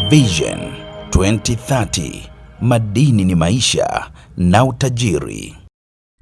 Vision 2030, madini ni maisha na utajiri.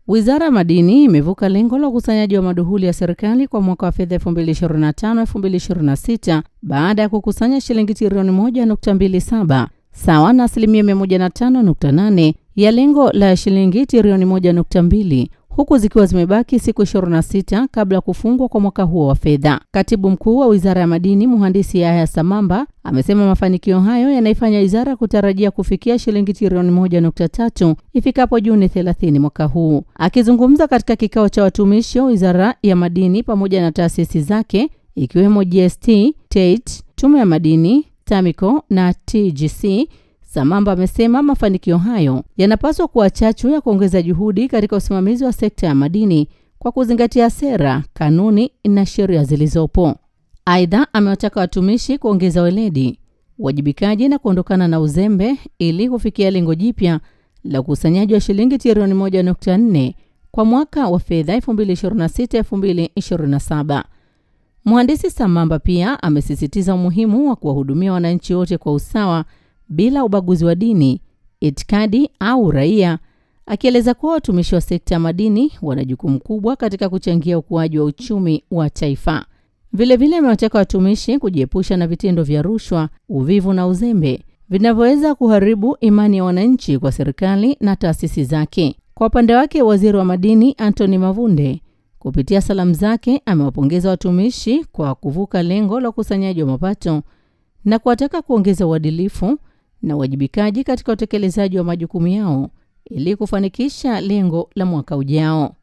Wizara ya Madini imevuka lengo la ukusanyaji wa maduhuli ya serikali kwa mwaka wa fedha 2025-2026 baada ya kukusanya shilingi trilioni 1.27 sawa na 105.8 ya lengo la shilingi trilioni 1.2, huku zikiwa zimebaki siku 26 kabla ya kufungwa kwa mwaka huo wa fedha. Katibu Mkuu wa Wizara ya Madini, Mhandisi Yahya Samamba, amesema mafanikio hayo yanaifanya wizara kutarajia kufikia shilingi trilioni 1.3 ifikapo Juni 30 mwaka huu. Akizungumza katika kikao cha watumishi wa Wizara ya Madini pamoja na taasisi zake ikiwemo GST, TATE, Tume ya Madini, TAMICO na TGC, Samamba amesema mafanikio hayo yanapaswa kuwa chachu ya kuongeza juhudi katika usimamizi wa sekta ya madini kwa kuzingatia sera, kanuni na sheria zilizopo. Aidha, amewataka watumishi kuongeza weledi, uwajibikaji na kuondokana na uzembe ili kufikia lengo jipya la ukusanyaji wa shilingi trilioni 1.4 kwa mwaka wa fedha 2026-2027. Mhandisi Samamba pia amesisitiza umuhimu wa kuwahudumia wananchi wote kwa usawa bila ubaguzi wa dini, itikadi au raia, akieleza kuwa watumishi wa sekta ya madini wana jukumu kubwa katika kuchangia ukuaji wa uchumi wa taifa. Vilevile amewataka watumishi kujiepusha na vitendo vya rushwa, uvivu na uzembe vinavyoweza kuharibu imani ya wananchi kwa serikali na taasisi zake. Kwa upande wake, Waziri wa Madini Anthony Mavunde kupitia salamu zake amewapongeza watumishi kwa kuvuka lengo la ukusanyaji wa mapato na kuwataka kuongeza uadilifu na uwajibikaji katika utekelezaji wa majukumu yao ili kufanikisha lengo la mwaka ujao.